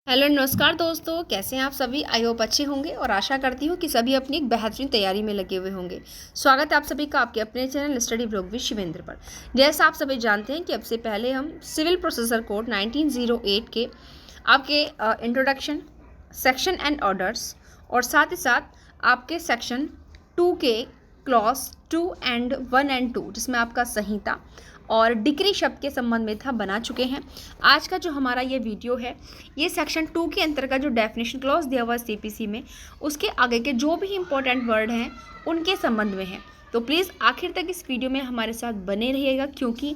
Hello नमस्कार दोस्तों, कैसे हैं आप सभी। आई होप अच्छे होंगे और आशा करती हूँ कि सभी अपनी एक बेहतरीन तैयारी में लगे हुए होंगे। स्वागत है आप सभी का आपके अपने channel study blog with Shivendra पर। जैसा आप सभी जानते हैं कि अब से पहले हम सिविल प्रोसेसर कोड 1908 के आपके इंट्रोडक्शन, सेक्शन एंड ऑर्डर्स और साथ ही साथ आपके सेक्शन 2 के क्लॉज 2 एंड 1 एंड 2 जिसमें आपका संहिता और डिक्री शब्द के संबंध में था बना चुके हैं। आज का जो हमारा ये वीडियो है ये सेक्शन 2 के अंतर्गत जो डेफिनेशन क्लॉज दिया हुआ है सीपीसी में उसके आगे के जो भी इंपॉर्टेंट वर्ड हैं उनके संबंध में है। तो प्लीज़ आखिर तक इस वीडियो में हमारे साथ बने रहिएगा, क्योंकि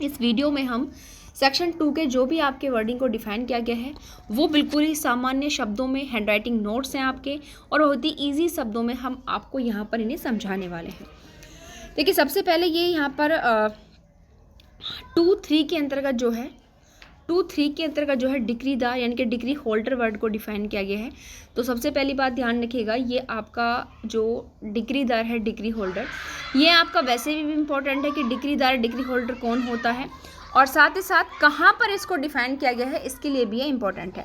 इस वीडियो में हम सेक्शन 2 के जो भी आपके वर्डिंग को डिफाइन किया गया है वो बिल्कुल ही सामान्य शब्दों में हैंडराइटिंग नोट्स हैं आपके, और बहुत ही ईजी शब्दों में हम आपको यहाँ पर इन्हें समझाने वाले हैं। देखिए, सबसे पहले ये यहाँ पर 2-3 के अंतर्गत जो है 2-3 के अंतर्गत जो है डिक्रीदार यानी कि डिक्री होल्डर वर्ड को डिफाइन किया गया है। तो सबसे पहली बात ध्यान रखिएगा, ये आपका जो डिक्रीदार है, डिक्री होल्डर, ये आपका वैसे भी इम्पोर्टेंट है कि डिक्रीदार डिक्री होल्डर कौन होता है और साथ ही साथ कहाँ पर इसको डिफाइन किया गया है इसके लिए भी ये इंपॉर्टेंट है।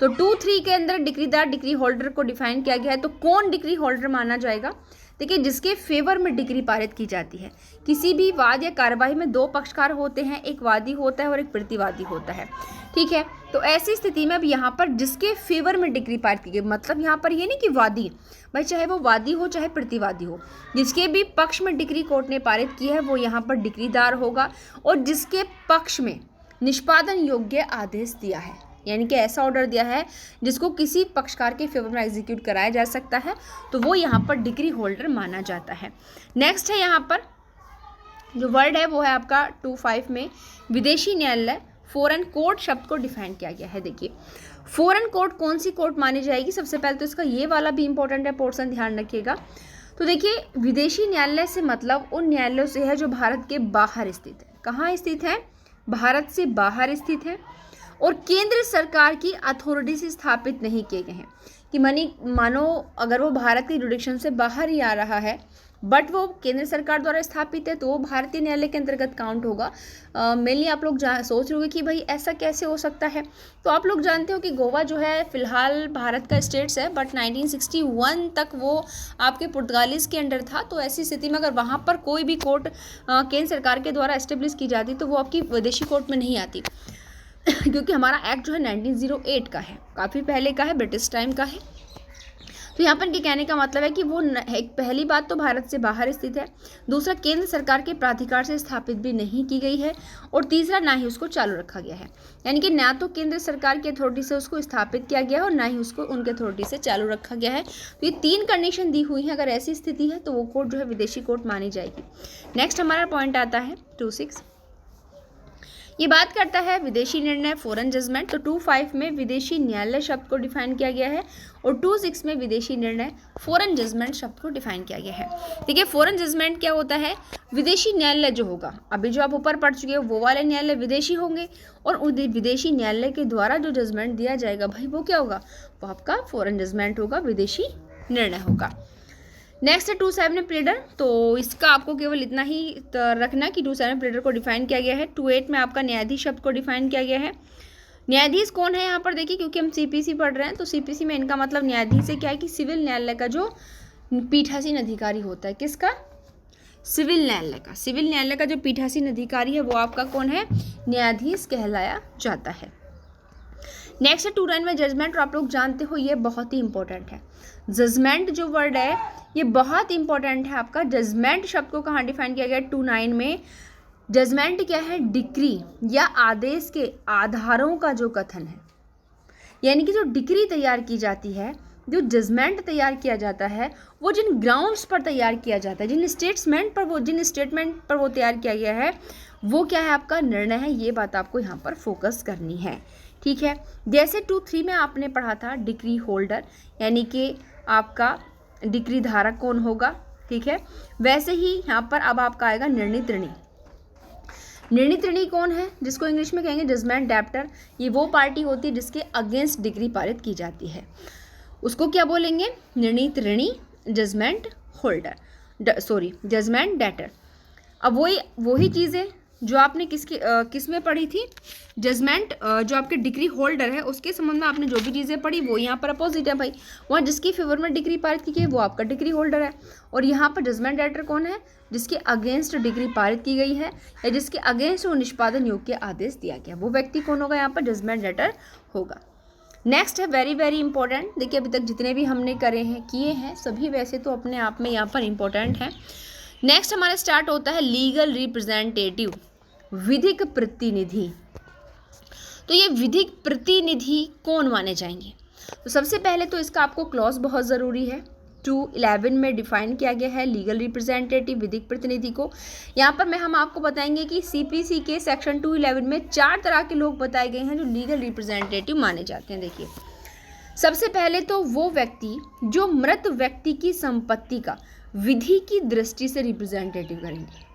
तो 2-3 के अंदर डिक्रीदार डिक्री होल्डर को डिफाइन किया गया है। तो कौन डिक्री होल्डर माना जाएगा? देखिए, जिसके फेवर में डिक्री पारित की जाती है। किसी भी वाद या कार्यवाही में दो पक्षकार होते हैं, एक वादी होता है और एक प्रतिवादी होता है, ठीक है। तो ऐसी स्थिति में अब यहाँ पर जिसके फेवर में डिक्री पारित की गई, मतलब यहाँ पर ये नहीं कि वादी, भाई चाहे वो वादी हो चाहे प्रतिवादी हो, जिसके भी पक्ष में डिक्री कोर्ट ने पारित की है वो यहाँ पर डिक्रीदार होगा। और जिसके पक्ष में निष्पादन योग्य आदेश दिया है, यानी कि ऐसा ऑर्डर दिया है जिसको किसी पक्षकार के फेवर में एग्जीक्यूट कराया जा सकता है, तो वो यहाँ पर डिक्री होल्डर माना जाता है। नेक्स्ट है यहाँ पर जो वर्ड है वो है आपका 2-5 में विदेशी न्यायालय फॉरेन कोर्ट शब्द को डिफाइन किया गया है। देखिए, फॉरेन कोर्ट कौन सी कोर्ट मानी जाएगी? सबसे पहले तो इसका ये वाला भी इंपॉर्टेंट है पोर्शन, ध्यान रखिएगा। तो देखिए, विदेशी न्यायालय से मतलब उन न्यायालयों से है जो भारत के बाहर स्थित है। कहाँ स्थित है? भारत से बाहर स्थित है और केंद्र सरकार की अथॉरिटी से स्थापित नहीं किए गए हैं। कि मानो अगर वो भारत के जुडिक्शन से बाहर ही आ रहा है बट वो केंद्र सरकार द्वारा स्थापित है तो वो भारतीय न्यायालय के अंतर्गत काउंट होगा। मेनली आप लोग सोच रहे होंगे कि भाई ऐसा कैसे हो सकता है। तो आप लोग जानते हो कि गोवा जो है फिलहाल भारत का स्टेट्स है, बट 1961 तक वो आपके पुर्तगालीज के अंडर था। तो ऐसी स्थिति में अगर वहाँ पर कोई भी कोर्ट केंद्र सरकार के द्वारा एस्टेब्लिश की जाती तो वो आपकी विदेशी कोर्ट में नहीं आती क्योंकि हमारा एक्ट जो है 1908 का है, काफ़ी पहले का है, ब्रिटिश टाइम का है। तो यहाँ पर के कहने का मतलब है कि वो एक पहली बात तो भारत से बाहर स्थित है, दूसरा केंद्र सरकार के प्राधिकार से स्थापित भी नहीं की गई है, और तीसरा ना ही उसको चालू रखा गया है। यानी कि ना तो केंद्र सरकार की अथॉरिटी से उसको स्थापित किया गया है और ना ही उसको उनके अथॉरिटी से चालू रखा गया है। तो ये 3 कंडीशन दी हुई है। अगर ऐसी स्थिति है तो वो कोर्ट जो है विदेशी कोर्ट मानी जाएगी। नेक्स्ट हमारा पॉइंट आता है 2-6, ये बात करता है विदेशी निर्णय फॉरेन जजमेंट। तो 2-5 में विदेशी न्यायालय शब्द को डिफाइन किया गया है और 2-6 में विदेशी निर्णय फॉरेन जजमेंट शब्द को डिफाइन किया गया है। देखिए, फॉरेन जजमेंट क्या होता है? विदेशी न्यायालय जो होगा, अभी जो आप ऊपर पढ़ चुके हो वो वाले न्यायालय विदेशी होंगे, और विदेशी न्यायालय के द्वारा जो जजमेंट दिया जाएगा भाई वो क्या होगा? वो आपका फॉरेन जजमेंट होगा, विदेशी निर्णय होगा। नेक्स्ट है 2-7 प्लेडर। तो इसका आपको केवल इतना ही रखना कि 2-7 प्लेडर को डिफाइन किया गया है। 2-8 में आपका न्यायाधीश शब्द को डिफाइन किया गया है। न्यायाधीश कौन है यहाँ पर? देखिए, क्योंकि हम सीपीसी पढ़ रहे हैं तो सीपीसी में इनका मतलब न्यायाधीश से क्या है कि सिविल न्यायालय का जो पीठासीन अधिकारी होता है। किसका? सिविल न्यायालय का। सिविल न्यायालय का जो पीठासीन अधिकारी है वो आपका कौन है? न्यायाधीश कहलाया जाता है। नेक्स्ट है 2-9 में जजमेंट, और आप लोग जानते हो ये बहुत ही इंपॉर्टेंट है। जजमेंट जो वर्ड है ये बहुत इंपॉर्टेंट है आपका। जजमेंट शब्द को कहाँ डिफाइन किया गया? 2-9 में। जजमेंट क्या है? डिक्री या आदेश के आधारों का जो कथन है, यानी कि जो डिक्री तैयार की जाती है, जो जजमेंट तैयार किया जाता है, वो जिन ग्राउंड्स पर तैयार किया जाता है, जिन स्टेटमेंट पर वो तैयार किया गया है, वो क्या है? आपका निर्णय है। ये बात आपको यहाँ पर फोकस करनी है, ठीक है। जैसे 2-3 में आपने पढ़ा था डिक्री होल्डर, यानी कि आपका डिक्री धारक कौन होगा, ठीक है। वैसे ही यहाँ पर अब आपका आएगा निर्णित ऋणी। निर्णित ऋणी कौन है? जिसको इंग्लिश में कहेंगे जजमेंट डेप्टर। ये वो पार्टी होती है जिसके अगेंस्ट डिक्री पारित की जाती है, उसको क्या बोलेंगे? निर्णित ऋणी, जजमेंट होल्डर, जजमेंट डेटर। अब वही चीज़ें जो आपने किस में पढ़ी थी, जजमेंट, जो आपके डिग्री होल्डर है उसके संबंध में आपने जो भी चीज़ें पढ़ी वो यहाँ पर अपोजिट है भाई। वहाँ जिसकी फेवर में डिग्री पारित की गई वो आपका डिग्री होल्डर है, और यहाँ पर जजमेंट राइटर कौन है, जिसके अगेंस्ट डिग्री पारित की गई है या जिसके अगेंस्ट वो निष्पादन योग्य आदेश दिया गया, वो व्यक्ति कौन होगा, यहाँ पर जजमेंट राइटर होगा। नेक्स्ट है वेरी वेरी इंपॉर्टेंट, देखिए अभी तक जितने भी हमने किए हैं सभी वैसे तो अपने आप में यहाँ पर इंपॉर्टेंट है। नेक्स्ट हमारा स्टार्ट होता है लीगल रिप्रेजेंटेटिव, विधिक प्रतिनिधि। तो ये विधिक प्रतिनिधि कौन माने जाएंगे, तो सबसे पहले तो इसका आपको क्लॉज बहुत ज़रूरी है। 211 में डिफाइन किया गया है लीगल रिप्रेजेंटेटिव, विधिक प्रतिनिधि को। यहाँ पर हम आपको बताएंगे कि सीपीसी के सेक्शन 211 में 4 तरह के लोग बताए गए हैं जो लीगल रिप्रेजेंटेटिव माने जाते हैं। देखिए सबसे पहले तो वो व्यक्ति जो मृत व्यक्ति की संपत्ति का विधि की दृष्टि से रिप्रेजेंटेटिव करेंगे,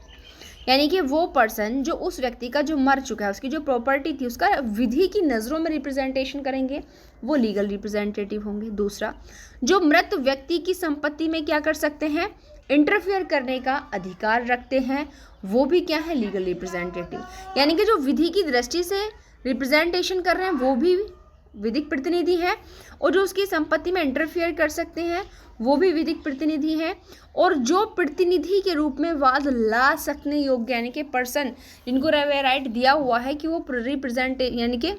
यानी कि वो पर्सन जो उस व्यक्ति का जो मर चुका है उसकी जो प्रॉपर्टी थी उसका विधि की नज़रों में रिप्रेजेंटेशन करेंगे, वो लीगल रिप्रेजेंटेटिव होंगे। दूसरा, जो मृत व्यक्ति की संपत्ति में क्या कर सकते हैं, इंटरफेयर करने का अधिकार रखते हैं, वो भी क्या है, लीगल रिप्रेजेंटेटिव। यानी कि जो विधि की दृष्टि से रिप्रेजेंटेशन कर रहे हैं वो भी विधिक प्रतिनिधि है, और जो उसकी संपत्ति में इंटरफेयर कर सकते हैं वो भी विधिक प्रतिनिधि है, और जो प्रतिनिधि के रूप में वाद ला सकने योग्य यानी कि पर्सन जिनको राइट दिया हुआ है कि वो रिप्रेजेंट यानी कि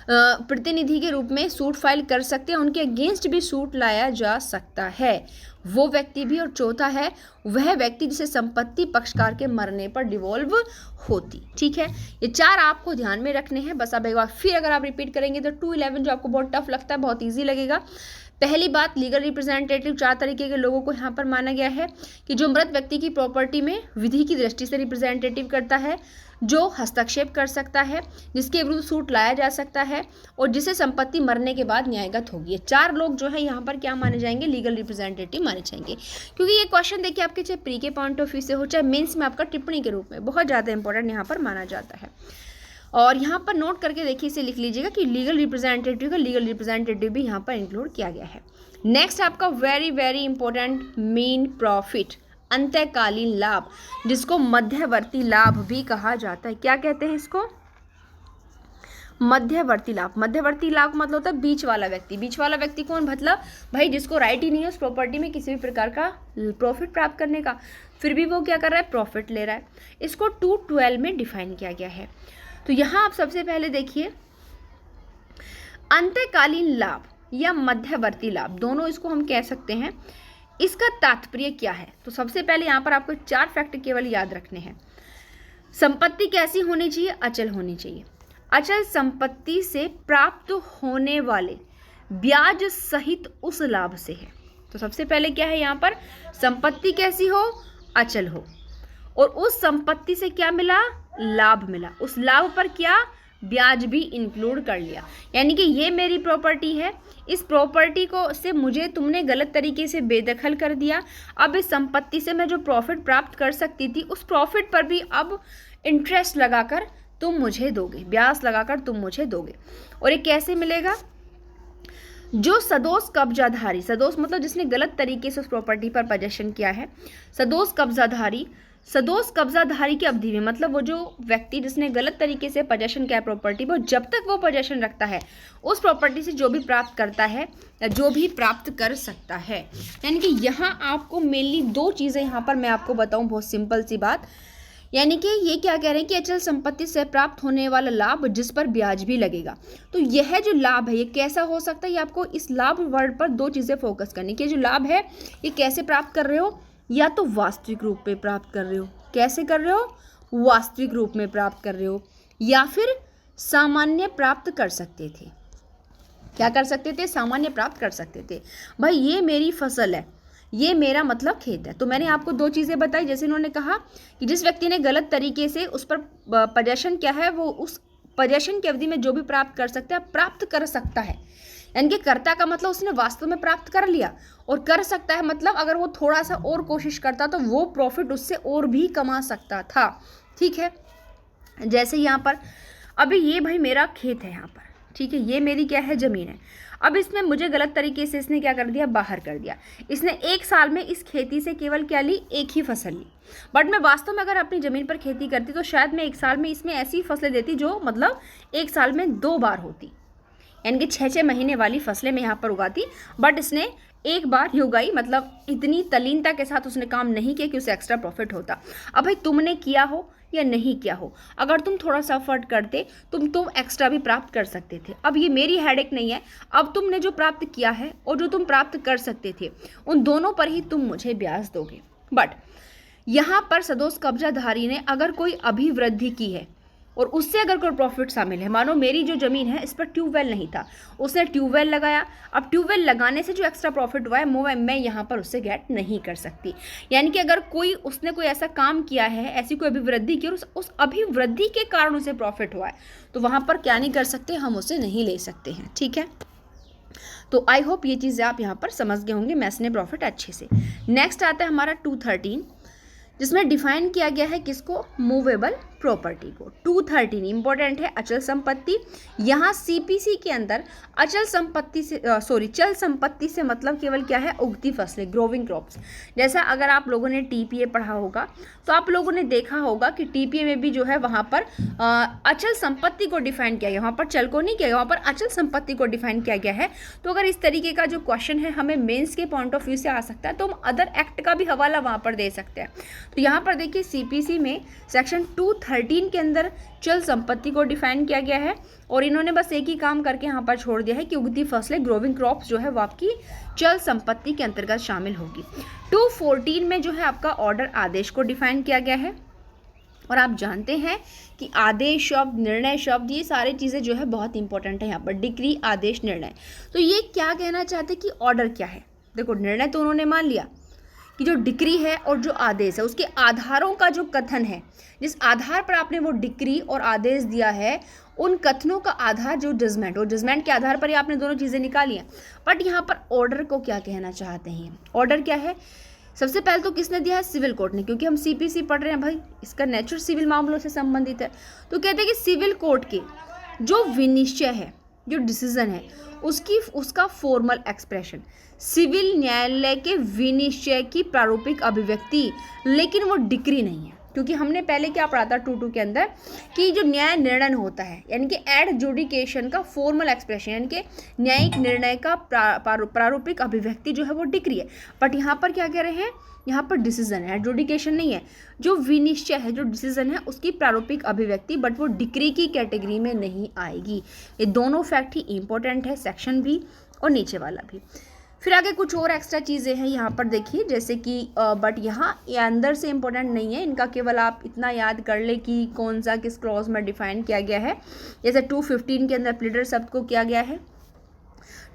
प्रतिनिधि के रूप में सूट फाइल कर सकते हैं, उनके अगेंस्ट भी सूट लाया जा सकता है, वो व्यक्ति भी। और चौथा है वह व्यक्ति जिसे संपत्ति पक्षकार के मरने पर डिवॉल्व होती। ठीक है, ये 4 आपको ध्यान में रखने हैं। बस अब एक बार फिर अगर आप रिपीट करेंगे तो 211 जो आपको बहुत टफ लगता है बहुत ईजी लगेगा। पहली बात, लीगल रिप्रेजेंटेटिव 4 तरीके के लोगों को यहाँ पर माना गया है कि जो मृत व्यक्ति की प्रॉपर्टी में विधि की दृष्टि से रिप्रेजेंटेटिव करता है, जो हस्तक्षेप कर सकता है, जिसके विरुद्ध सूट लाया जा सकता है, और जिसे संपत्ति मरने के बाद न्यायगत होगी। ये 4 लोग जो है यहाँ पर क्या माने जाएंगे, लीगल रिप्रेजेंटेटिव माने जाएंगे। क्योंकि ये क्वेश्चन देखिए आपके चाहे प्री के पॉइंट ऑफ व्यू से हो चाहे मेंस में आपका टिप्पणी के रूप में बहुत ज़्यादा इंपॉर्टेंट यहाँ पर माना जाता है। और यहाँ पर नोट करके देखिए, इसे लिख लीजिएगा कि लीगल रिप्रेजेंटेटिव का लीगल रिप्रेजेंटेटिव भी यहाँ पर इंक्लूड किया गया है। नेक्स्ट आपका वेरी वेरी इंपॉर्टेंट मीन प्रॉफिट, अंतःकालीन लाभ, जिसको मध्यवर्ती लाभ भी कहा जाता है। क्या कहते हैं इसको, मध्यवर्ती लाभ। मध्यवर्ती लाभ मतलब होता है बीच वाला व्यक्ति। बीच वाला व्यक्ति कौन, मतलब भाई जिसको राइट ही नहीं है उस प्रॉपर्टी में किसी भी प्रकार का प्रॉफिट प्राप्त करने का, फिर भी वो क्या कर रहा है, प्रॉफिट ले रहा है। इसको 212 में डिफाइन किया गया है। तो यहाँ आप सबसे पहले देखिए अंतःकालीन लाभ या मध्यवर्ती लाभ, दोनों इसको हम कह सकते हैं। इसका तात्पर्य क्या है, तो सबसे पहले यहाँ पर आपको 4 फैक्ट केवल याद रखने हैं। संपत्ति कैसी होनी चाहिए, अचल होनी चाहिए। अचल संपत्ति से प्राप्त होने वाले ब्याज सहित उस लाभ से है। तो सबसे पहले क्या है यहाँ पर, संपत्ति कैसी हो, अचल हो, और उस संपत्ति से क्या मिला, लाभ मिला। उस लाभ पर क्या, ब्याज भी इंक्लूड कर लिया। यानी कि ये मेरी प्रॉपर्टी है, इस प्रॉपर्टी को से मुझे तुमने गलत तरीके से बेदखल कर दिया। अब इस संपत्ति से मैं जो प्रॉफिट प्राप्त कर सकती थी उस प्रॉफिट पर भी अब इंटरेस्ट लगाकर तुम मुझे दोगे, ब्याज लगाकर तुम मुझे दोगे। और ये कैसे मिलेगा, जो सदोष कब्जाधारी, सदोष मतलब जिसने गलत तरीके से उस प्रॉपर्टी पर पोजेशन किया है, सदोष कब्जाधारी, सदोष कब्जाधारी की अवधि में, मतलब वो जो व्यक्ति जिसने गलत तरीके से पोजेशन किया प्रॉपर्टी, वो जब तक वो पोजेशन रखता है उस प्रॉपर्टी से जो भी प्राप्त करता है या जो भी प्राप्त कर सकता है। यानी कि यहाँ आपको मेनली 2 चीज़ें यहाँ पर मैं आपको बताऊँ, बहुत सिंपल सी बात। यानी कि ये क्या कह रहे हैं कि अचल संपत्ति से प्राप्त होने वाला लाभ जिस पर ब्याज भी लगेगा। तो यह जो लाभ है ये कैसा हो सकता है, ये आपको इस लाभ वर्ड पर 2 चीज़ें फोकस करनी कि जो लाभ है ये कैसे प्राप्त कर रहे हो, या तो वास्तविक रूप में प्राप्त कर रहे हो, कैसे कर रहे हो, वास्तविक रूप में प्राप्त कर रहे हो, या फिर सामान्य प्राप्त कर सकते थे। क्या कर सकते थे, सामान्य प्राप्त कर सकते थे। भाई ये मेरी फसल है, ये मेरा मतलब खेत है। तो मैंने आपको 2 चीज़ें बताई, जैसे इन्होंने कहा कि जिस व्यक्ति ने गलत तरीके से उस पर पोजेशन क्या है, वो उस पोजेशन की अवधि में जो भी प्राप्त कर सकता है प्राप्त कर सकता है। यानी कि कर्ता का मतलब उसने वास्तव में प्राप्त कर लिया, और कर सकता है मतलब अगर वो थोड़ा सा और कोशिश करता तो वो प्रॉफिट उससे और भी कमा सकता था। ठीक है, जैसे यहाँ पर अभी ये भाई मेरा खेत है यहाँ पर, ठीक है, ये मेरी क्या है, ज़मीन है। अब इसमें मुझे गलत तरीके से इसने क्या कर दिया, बाहर कर दिया। इसने एक साल में इस खेती से केवल क्या ली, एक ही फसल ली। बट मैं वास्तव में अगर अपनी ज़मीन पर खेती करती तो शायद मैं एक साल में इसमें ऐसी फसलें देती जो मतलब एक साल में 2 बार होती, यानी कि 6-6 महीने वाली फसलें मैं यहाँ पर उगाती। बट इसने एक बार ही उगाई, मतलब इतनी तल्लीनता के साथ उसने काम नहीं किया कि उसे एक्स्ट्रा प्रॉफिट होता। अब भाई तुमने किया हो या नहीं किया हो, अगर तुम थोड़ा सा एफर्ट करते तुम एक्स्ट्रा भी प्राप्त कर सकते थे। अब ये मेरी हेडेक नहीं है, अब तुमने जो प्राप्त किया है और जो तुम प्राप्त कर सकते थे उन दोनों पर ही तुम मुझे ब्याज दोगे। बट यहाँ पर सदोष कब्जाधारी ने अगर कोई अभिवृद्धि की है और उससे अगर कोई प्रॉफिट शामिल है, मानो मेरी जो ज़मीन है इस पर ट्यूबवेल नहीं था, उसने ट्यूबवेल लगाया, अब ट्यूबवेल लगाने से जो एक्स्ट्रा प्रॉफिट हुआ है वो मैं यहाँ पर उससे गेट नहीं कर सकती। यानी कि अगर उसने कोई ऐसा काम किया है, ऐसी कोई अभिवृद्धि की और उस अभिवृद्धि के कारण उसे प्रॉफिट हुआ है, तो वहाँ पर क्या नहीं कर सकते, हम उसे नहीं ले सकते हैं। ठीक है, तो आई होप ये चीज़ें आप यहाँ पर समझ गए होंगे, मैथ्स ने प्रॉफिट अच्छे से। नेक्स्ट आता है हमारा 213, जिसमें डिफाइन किया गया है किसको, मूवेबल प्रॉपर्टी को। 213 इंपॉर्टेंट है, अचल संपत्ति। यहाँ सीपीसी के अंदर अचल संपत्ति से चल संपत्ति से मतलब केवल क्या है, उगती फसलें, ग्रोविंग क्रॉप्स। जैसा अगर आप लोगों ने टीपीए पढ़ा होगा तो आप लोगों ने देखा होगा कि टीपीए में भी जो है वहाँ पर अचल संपत्ति को डिफाइन किया गया, वहाँ पर चल को नहीं किया गया, वहाँ पर अचल संपत्ति को डिफाइन किया गया है। तो अगर इस तरीके का जो क्वेश्चन है हमें मेंस के पॉइंट ऑफ व्यू से आ सकता है तो हम अदर एक्ट का भी हवाला वहाँ पर दे सकते हैं। तो यहाँ पर देखिए सीपीसी में सेक्शन 213 के अंदर चल संपत्ति को डिफाइन किया गया है और इन्होंने बस एक ही काम करके यहाँ पर छोड़ दिया है कि उगती फसलें, ग्रोविंग क्रॉप्स जो है वो आपकी चल संपत्ति के अंतर्गत शामिल होगी। 214 में जो है आपका ऑर्डर, आदेश को डिफाइन किया गया है। और आप जानते हैं कि आदेश शब्द, निर्णय शब्द, ये सारी चीज़ें जो है बहुत इंपॉर्टेंट है यहाँ पर, डिक्री, आदेश, निर्णय। तो ये क्या कहना चाहते कि ऑर्डर क्या है। देखो निर्णय तो उन्होंने मान लिया कि जो डिक्री है और जो आदेश है उसके आधारों का जो कथन है, जिस आधार पर आपने वो डिक्री और आदेश दिया है, उन कथनों का आधार जो जजमेंट, और जजमेंट के आधार पर ही आपने दोनों चीज़ें निकाली हैं। बट यहाँ पर ऑर्डर को क्या कहना चाहते हैं, ऑर्डर क्या है। सबसे पहले तो किसने दिया है, सिविल कोर्ट ने, क्योंकि हम सीपीसी पढ़ रहे हैं भाई, इसका नेचर सिविल मामलों से संबंधित है। तो कहते हैं कि सिविल कोर्ट के जो विनिश्चय है, जो डिसीजन है, उसका फॉर्मल एक्सप्रेशन, सिविल न्यायालय के विनिश्चय की प्रारूपिक अभिव्यक्ति, लेकिन वो डिक्री नहीं है। क्योंकि हमने पहले क्या पढ़ा था 2.2 के अंदर कि जो न्याय निर्णय होता है, यानी कि एडजुडिकेशन का फॉर्मल एक्सप्रेशन, यानी कि न्यायिक निर्णय का प्रारूपिक अभिव्यक्ति जो है वो डिक्री है। बट यहाँ पर क्या कह रहे हैं, यहाँ पर डिसीजन है, एडजुडिकेशन नहीं है। जो विनिश्चय है, जो डिसीजन है, उसकी प्रारूपिक अभिव्यक्ति, बट वो डिक्री की कैटेगरी में नहीं आएगी। ये दोनों फैक्ट ही इंपॉर्टेंट है, सेक्शन भी और नीचे वाला भी। फिर आगे कुछ और एक्स्ट्रा चीज़ें हैं यहाँ पर देखिए, जैसे कि बट यहाँ ये अंदर से इम्पोर्टेंट नहीं है, इनका केवल आप इतना याद कर ले कि कौन सा किस क्लॉज में डिफाइन किया गया है। जैसे 215 के अंदर प्लीडर शब्द को किया गया है,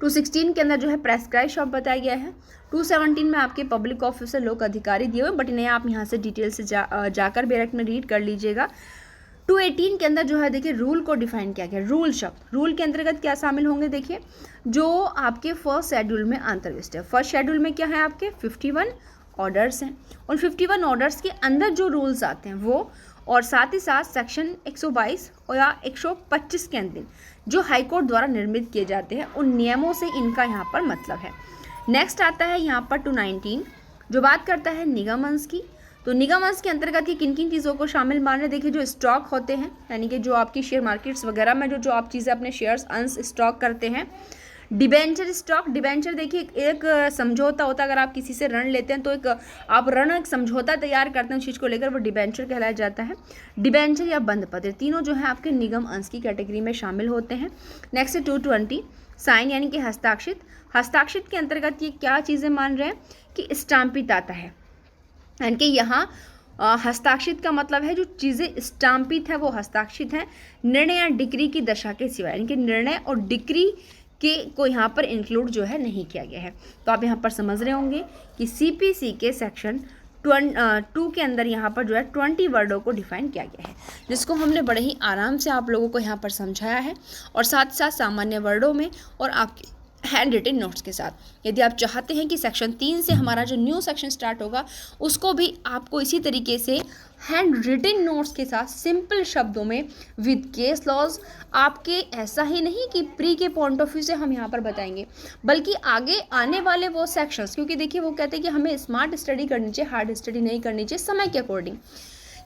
216 के अंदर जो है प्रेस्क्राइब शब्द बताया गया है, 217 में आपके पब्लिक ऑफिसर, लोक अधिकारी दिए हुए, बट इन्हें आप यहाँ से डिटेल से जाकर डायरेक्ट में रीड कर लीजिएगा। 218 के अंदर जो है देखिए रूल को डिफाइन किया गया। रूल शब्द, रूल के अंतर्गत क्या शामिल होंगे, देखिए जो आपके फर्स्ट शेड्यूल में अंतर्विष्ट है। फर्स्ट शेड्यूल में क्या है, आपके 51 ऑर्डर्स हैं, और 51 ऑर्डर्स के अंदर जो रूल्स आते हैं वो, और साथ ही साथ सेक्शन 122 और या 125 के अंदर जो हाईकोर्ट द्वारा निर्मित किए जाते हैं, उन नियमों से इनका यहाँ पर मतलब है। नेक्स्ट आता है यहाँ पर 219, जो बात करता है निगम अंश की। तो निगम अंश के अंतर्गत ये किन किन चीज़ों को शामिल मान रहे, देखिए जो स्टॉक होते हैं, यानी कि जो आपकी शेयर मार्केट्स वगैरह में जो आप चीज़ें अपने शेयर्स अंश स्टॉक करते हैं। डिबेंचर स्टॉक, डिबेंचर देखिए एक समझौता होता है, अगर आप किसी से ऋण लेते हैं तो एक समझौता तैयार करते हैं उस चीज़ को लेकर, वो डिबेंचर कहलाया जाता है। डिबेंचर या बंद पत्र, तीनों जो है आपके निगम अंश की कैटेगरी में शामिल होते हैं। नेक्स्ट है 220, साइन यानी कि हस्ताक्षरित। हस्ताक्षरित के अंतर्गत ये क्या चीज़ें मान रहे हैं कि स्टाम्पित आता है, यानी कि यहाँ हस्ताक्षरित का मतलब है जो चीज़ें स्टाम्पित है वो हस्ताक्षरित हैं, निर्णय या डिक्री की दशा के सिवाय, यानी कि निर्णय और डिक्री के को यहाँ पर इंक्लूड जो है नहीं किया गया है। तो आप यहाँ पर समझ रहे होंगे कि सीपीसी के सेक्शन 2 के अंदर यहाँ पर जो है 20 वर्डों को डिफाइन किया गया है, जिसको हमने बड़े ही आराम से आप लोगों को यहाँ पर समझाया है, और साथ साथ सामान्य वर्डों में और आपके हैंड रिटन नोट्स के साथ। यदि आप चाहते हैं कि सेक्शन 3 से हमारा जो न्यू सेक्शन स्टार्ट होगा उसको भी आपको इसी तरीके से हैंड रिटन नोट्स के साथ सिंपल शब्दों में विद केस लॉज, आपके ऐसा ही नहीं कि प्री के पॉइंट ऑफ व्यू से हम यहाँ पर बताएंगे, बल्कि आगे आने वाले वो सेक्शंस, क्योंकि देखिए वो कहते हैं कि हमें स्मार्ट स्टडी करनी चाहिए, हार्ड स्टडी नहीं करनी चाहिए समय के अकॉर्डिंग,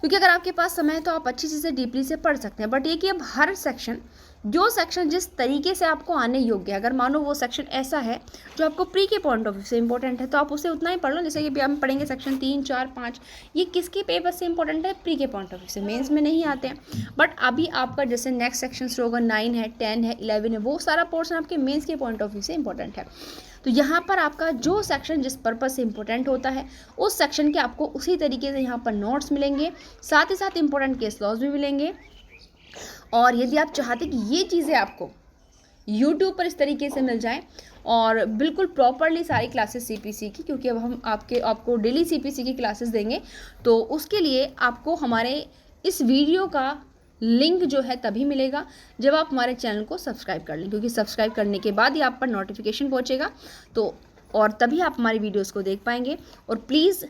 क्योंकि अगर आपके पास समय है तो आप अच्छी चीज़ें डीपली से पढ़ सकते हैं। बट ये कि अब हर सेक्शन, जो सेक्शन जिस तरीके से आपको आने योग्य है, अगर मानो वो सेक्शन ऐसा है जो आपको प्री के पॉइंट ऑफ व्यू से इंपॉर्टेंट है तो आप उसे उतना ही पढ़ लो। जैसे कि अभी हम पढ़ेंगे सेक्शन 3, 4, 5, ये किसके पेपर से इंपॉर्टेंट है, प्री के पॉइंट ऑफ व्यू से, मेंस में नहीं आते हैं। बट अभी आपका जैसे नेक्स्ट सेक्शन शुरू होगा, 9 है, 10 है, 11 है, वो सारा पोर्शन आपके मेंस के पॉइंट ऑफ व्यू से इंपॉर्टेंट है। तो यहाँ पर आपका जो सेक्शन जिस पर्पज से इंपॉर्टेंट होता है उस सेक्शन के आपको उसी तरीके से यहाँ पर नोट्स मिलेंगे, साथ ही साथ इंपॉर्टेंट केस लॉज भी मिलेंगे। और यदि आप चाहते कि ये चीज़ें आपको YouTube पर इस तरीके से मिल जाएं और बिल्कुल प्रॉपरली सारी क्लासेस CPC की, क्योंकि अब हम आपको डेली CPC की क्लासेस देंगे, तो उसके लिए आपको हमारे इस वीडियो का लिंक जो है तभी मिलेगा जब आप हमारे चैनल को सब्सक्राइब कर लें, क्योंकि सब्सक्राइब करने के बाद ही आप पर नोटिफिकेशन पहुंचेगा, तो और तभी आप हमारी वीडियोस को देख पाएंगे। और प्लीज़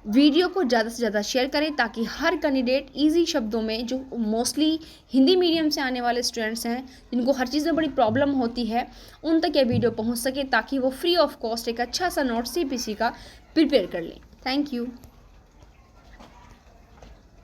वीडियो को ज़्यादा से ज़्यादा शेयर करें ताकि हर कैंडिडेट इजी शब्दों में, जो मोस्टली हिंदी मीडियम से आने वाले स्टूडेंट्स हैं जिनको हर चीज़ में बड़ी प्रॉब्लम होती है, उन तक यह वीडियो पहुंच सके ताकि वो फ्री ऑफ कॉस्ट एक अच्छा सा नोट CPC का प्रिपेयर कर लें। Thank you.